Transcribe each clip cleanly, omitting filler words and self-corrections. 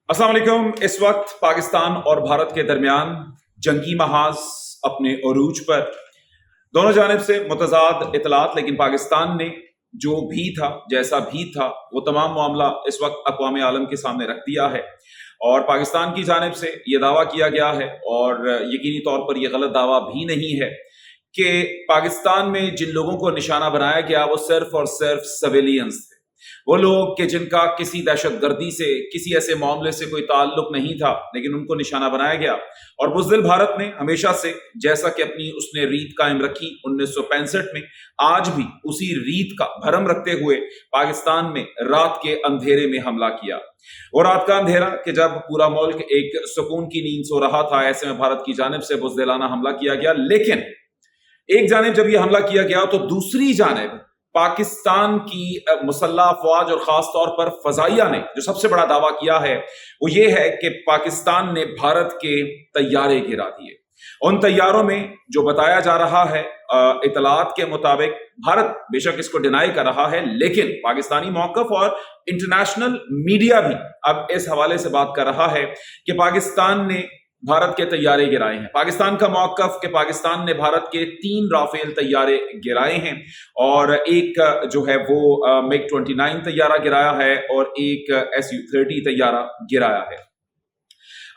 अस्सलाम वालेकुम। इस वक्त पाकिस्तान और भारत के दरमियान जंगी महाज अपने अरूज पर, दोनों जानिब से मुतज़ाद इतलात, लेकिन पाकिस्तान ने जो भी था, जैसा भी था, वो तमाम मामला इस वक्त अक़वाम आलम के सामने रख दिया है। और पाकिस्तान की जानिब से ये दावा किया गया है, और यकीनी तौर पर यह गलत दावा भी नहीं है, कि पाकिस्तान में जिन लोगों को निशाना बनाया गया वो सिर्फ और सिर्फ सिविलियंस थे। वो लोग कि जिनका किसी दहशतगर्दी से, किसी ऐसे मामले से कोई ताल्लुक नहीं था, लेकिन उनको निशाना बनाया गया। और बुज़दिल भारत ने हमेशा से, जैसा कि अपनी उसने रीत कायम रखी 1965 में, आज भी उसी रीत का भरम रखते हुए पाकिस्तान में रात के अंधेरे में हमला किया। वो रात का अंधेरा कि जब पूरा मुल्क एक सुकून की नींद सो रहा था, ऐसे में भारत की जानिब से बुज़दिलाना हमला किया गया। लेकिन एक जानिब जब यह हमला किया गया तो दूसरी जानिब पाकिस्तान की मुसल्लह अफवाज और खास तौर पर फजाइया ने जो सबसे बड़ा दावा किया है वो ये है कि पाकिस्तान ने भारत के तैयारे गिरा दिए। उन तैयारों में जो बताया जा रहा है, इतलात के मुताबिक, भारत बेशक इसको डिनाई कर रहा है, लेकिन पाकिस्तानी मौक़िफ़ और इंटरनेशनल मीडिया भी अब इस हवाले से बात कर रहा है कि पाकिस्तान ने भारत के तैयारे गिराए हैं। पाकिस्तान का मौक़िफ़ कि पाकिस्तान ने भारत के 3 राफेल तैयारे गिराए हैं, और एक जो है वो मिग 29 तैयारा गिराया है, और एक SU-30 तैयारा गिराया है।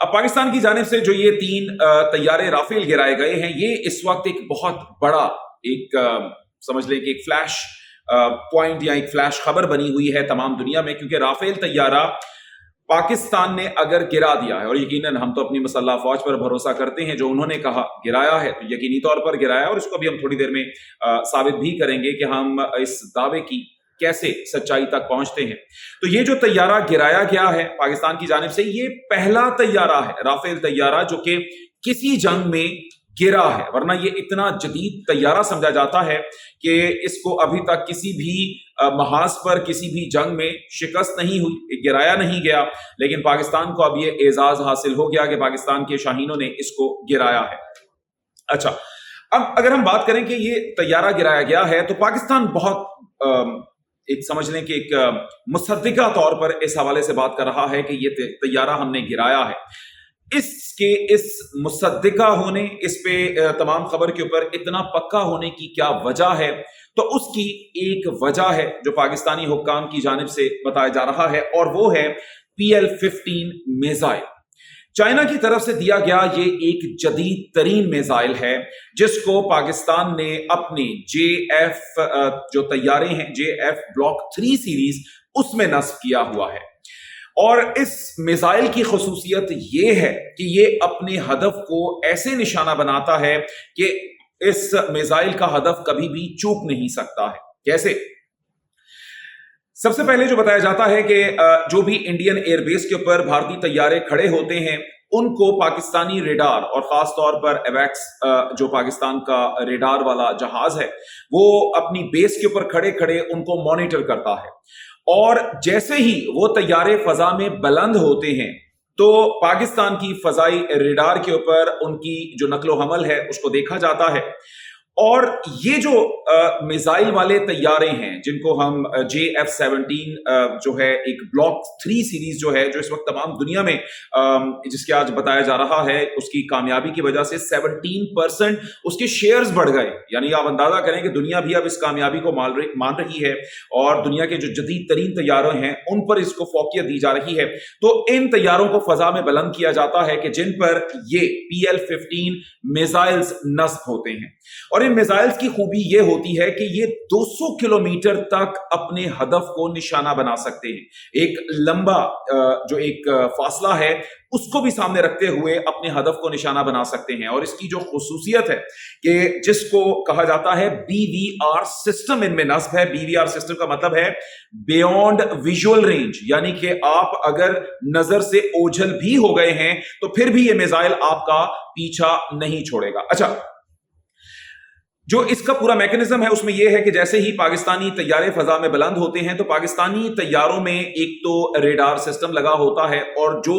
अब पाकिस्तान की जानिब से जो ये 3 तैयारे राफेल गिराए गए हैं, ये इस वक्त एक बहुत बड़ा, एक समझ लें कि एक फ्लैश पॉइंट या एक फ्लैश खबर बनी हुई है तमाम दुनिया में, क्योंकि राफेल तैयारा पाकिस्तान ने अगर गिरा दिया है, और यकीनन हम तो अपनी मुसल्लह फौज पर भरोसा करते हैं, जो उन्होंने कहा गिराया है तो यकीनी तौर पर गिराया, और इसको भी हम थोड़ी देर में साबित भी करेंगे कि हम इस दावे की कैसे सच्चाई तक पहुंचते हैं। तो ये जो तैयारा गिराया गया है पाकिस्तान की जानिब से, ये पहला तैयारा है, राफेल तैयारा, जो कि किसी जंग में गिरा है। वरना ये इतना जदीद तैयारा समझा जाता है कि इसको अभी तक किसी भी महाज पर, किसी भी जंग में शिकस्त नहीं हुई, गिराया नहीं गया। लेकिन पाकिस्तान को अब ये एजाज हासिल हो गया कि पाकिस्तान के शाहीनों ने इसको गिराया है। अच्छा, अब अगर हम बात करें कि ये तैयारा गिराया गया है, तो पाकिस्तान बहुत एक समझ लें कि एक मुसद्दिका तौर पर इस हवाले से बात कर रहा है कि ये तैयारा हमने गिराया है। इसके इस मुसद्दिका होने, इस पे तमाम खबर के ऊपर इतना पक्का होने की क्या वजह है? तो उसकी एक वजह है जो पाकिस्तानी हुक्काम की जानिब से बताया जा रहा है, और वो है PL-15 मिसाइल। चाइना की तरफ से दिया गया ये एक जदीद तरीन मिसाइल है, जिसको पाकिस्तान ने अपने JF जो तैयारे हैं, JF ब्लॉक 3 सीरीज, उसमें नस्ब किया हुआ है। और इस मिसाइल की खुसूसियत ये है कि ये अपने हदफ को ऐसे निशाना बनाता है कि इस मिसाइल का हदफ कभी भी चूक नहीं सकता है। कैसे? सबसे पहले जो बताया जाता है कि जो भी इंडियन एयरबेस के ऊपर भारतीय तैयारे खड़े होते हैं, उनको पाकिस्तानी रेडार, और खास तौर पर एवैक्स जो पाकिस्तान का रेडार वाला जहाज है, वो अपनी बेस के ऊपर खड़े खड़े उनको मॉनिटर करता है। और जैसे ही वो तैयारे फजा में बुलंद होते हैं, तो पाकिस्तान की फजाई रेडार के ऊपर उनकी जो नकलो हमल है उसको देखा जाता है। और ये जो मिसाइल वाले तैयारे हैं, जिनको हम JF-17 जो है एक ब्लॉक 3 सीरीज जो है, जो इस वक्त तमाम दुनिया में जिसके आज बताया जा रहा है, उसकी कामयाबी की वजह से 17% उसके शेयर्स बढ़ गए। यानी आप अंदाजा करें कि दुनिया भी अब इस कामयाबी को मान रही है, और दुनिया के जो जदीद तरीन तैयारे हैं उन पर इसको फौकियत दी जा रही है। तो इन तैयारों को फजा में बुलंद किया जाता है कि जिन पर ये PL-15 मिसाइल्स नस्ब होते हैं। और इन मिसाइल्स की खूबी ये होती है कि ये 200 किलोमीटर तक अपने हदफ को निशाना बना सकते हैं। एक लंबा जो एक फासला है उसको भी सामने रखते हुए अपने हदफ को निशाना बना सकते हैं। और इसकी जो खुसूसियत है कि जिसको कहा जाता है BVR सिस्टम, इनमें नस्ब है। BVR सिस्टम का मतलब है बियॉन्ड विजुअल रेंज, यानी कि आप अगर नजर से ओझल भी हो गए हैं तो फिर भी ये मिसाइल आपका पीछा नहीं छोड़ेगा। अच्छा, जो इसका पूरा मैकेनिज्म है उसमें यह है कि जैसे ही पाकिस्तानी तैयारे फजा में बुलंद होते हैं, तो पाकिस्तानी तैयारों में एक तो रेडार सिस्टम लगा होता है, और जो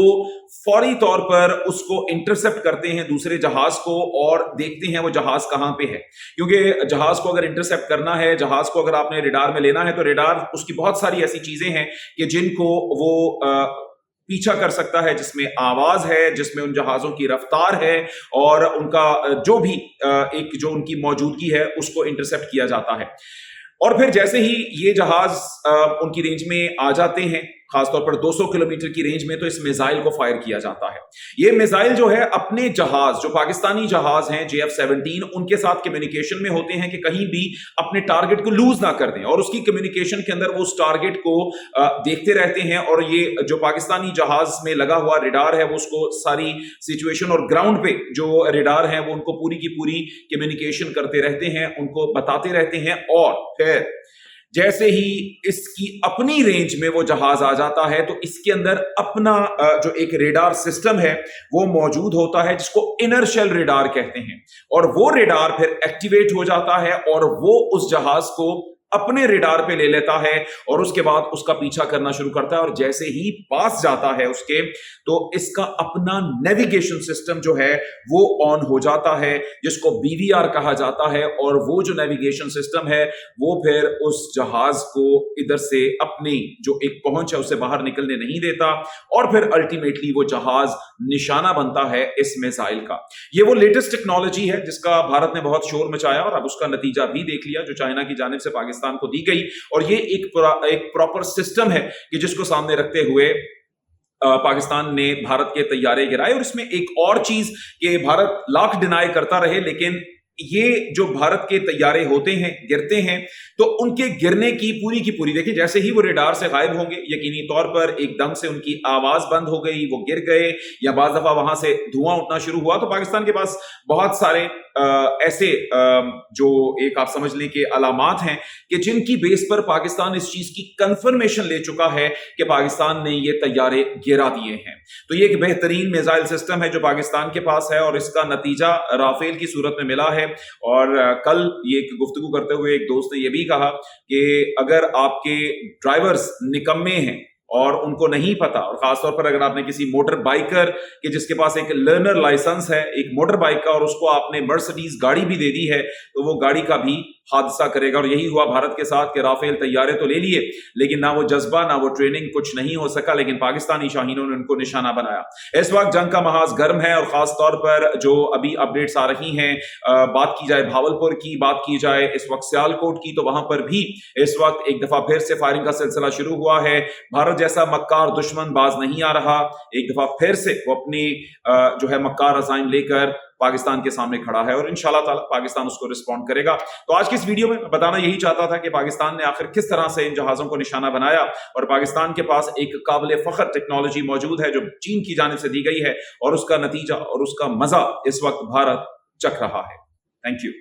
फौरी तौर पर उसको इंटरसेप्ट करते हैं दूसरे जहाज को, और देखते हैं वो जहाज कहां पे है। क्योंकि जहाज को अगर इंटरसेप्ट करना है, जहाज को अगर आपने रेडार में लेना है, तो रेडार उसकी बहुत सारी ऐसी चीजें हैं कि जिनको वो पीछा कर सकता है, जिसमें आवाज है, जिसमें उन जहाजों की रफ्तार है और उनका जो भी एक जो उनकी मौजूदगी है उसको इंटरसेप्ट किया जाता है। और फिर जैसे ही ये जहाज उनकी रेंज में आ जाते हैं, खासतौर पर 200 किलोमीटर की रेंज में, तो इस मिसाइल को फायर किया जाता है। ये मिसाइल जो है अपने जहाज, जो पाकिस्तानी जहाज हैं JF-17, उनके साथ कम्युनिकेशन में होते हैं कि कहीं भी अपने टारगेट को लूज ना कर दें, और उसकी कम्युनिकेशन के अंदर वो उस टारगेट को देखते रहते हैं, और ये जो पाकिस्तानी जहाज में लगा हुआ रेडार है वो उसको सारी सिचुएशन और ग्राउंड पे जो रेडार है वो उनको पूरी की पूरी कम्युनिकेशन करते रहते हैं, उनको बताते रहते हैं। और फिर जैसे ही इसकी अपनी रेंज में वो जहाज आ जाता है तो इसके अंदर अपना जो एक रेडार सिस्टम है वो मौजूद होता है, जिसको इनर शेल रेडार कहते हैं, और वो रेडार फिर एक्टिवेट हो जाता है और वो उस जहाज को अपने रेडार पे ले लेता है और उसके बाद उसका पीछा करना शुरू करता है। और जैसे ही पास जाता है उसके, तो इसका अपना नेविगेशन सिस्टम जो है वो ऑन हो जाता है, जिसको BVR कहा जाता है, और वो जो नेविगेशन सिस्टम है वो फिर उस जहाज को इधर से अपनी जो एक पहुंच है उससे बाहर निकलने नहीं देता, और फिर अल्टीमेटली वो जहाज निशाना बनता है इस मिसाइल का। ये वो लेटेस्ट टेक्नोलॉजी है जिसका भारत ने बहुत शोर मचाया और अब उसका नतीजा भी देख लिया, जो चाइना की जानिब से पाकिस्तान को दी गई। और ये एक प्रॉपर सिस्टम है कि जिसको सामने रखते हुए पाकिस्तान ने भारत के तैयारे गिराए। और इसमें एक और चीज कि भारत लाख डिनाई करता रहे, लेकिन ये जो भारत के तैयारे होते हैं, गिरते हैं, तो उनके गिरने की पूरी देखिए, जैसे ही वो रेडार से गायब होंगे, यकीनी तौर पर एकदम से उनकी आवाज बंद हो गई, वो गिर गए, या बाज दफा वहां से धुआं उठना शुरू हुआ, तो पाकिस्तान के पास बहुत सारे ऐसे जो एक आप समझ लें कि अलामात हैं कि जिनकी बेस पर पाकिस्तान इस चीज की कंफर्मेशन ले चुका है कि पाकिस्तान ने ये तैयारे गिरा दिए हैं। तो ये एक बेहतरीन मिसाइल सिस्टम है जो पाकिस्तान के पास है, और इसका नतीजा राफेल की सूरत में मिला है। और कल ये गुफ्तगू करते हुए एक दोस्त ने ये भी कहा कि अगर आपके ड्राइवर्स निकम्मे हैं और उनको नहीं पता, और खासतौर पर अगर आपने किसी मोटर बाइकर के जिसके पास एक लर्नर लाइसेंस है एक मोटर बाइक का, और उसको आपने मर्सिडीज गाड़ी भी दे दी है, तो वो गाड़ी का भी हादसा करेगा। और यही हुआ भारत के साथ कि राफेल तैयारे तो ले लिए, लेकिन ना वो जज्बा ना वो ट्रेनिंग, कुछ नहीं हो सका, लेकिन पाकिस्तानी शाहीनों ने उनको निशाना बनाया। इस वक्त जंग का महाज गर्म है, और खास तौर पर जो अभी अपडेट्स आ रही हैं, बात की जाए भावलपुर की, बात की जाए इस वक्त सियालकोट की, तो वहां पर भी इस वक्त एक दफा फिर से फायरिंग का सिलसिला शुरू हुआ है। भारत जैसा मक्कार दुश्मन बाज नहीं आ रहा, एक दफा फिर से वो अपनी जो है मक्कार अज़ाइम लेकर पाकिस्तान के सामने खड़ा है, और इंशाल्लाह ताला पाकिस्तान उसको रिस्पॉन्ड करेगा। तो आज की इस वीडियो में बताना यही चाहता था कि पाकिस्तान ने आखिर किस तरह से इन जहाजों को निशाना बनाया, और पाकिस्तान के पास एक काबिल फख्र टेक्नोलॉजी मौजूद है जो चीन की जानिब से दी गई है, और उसका नतीजा और उसका मजा इस वक्त भारत चख रहा है। Thank you.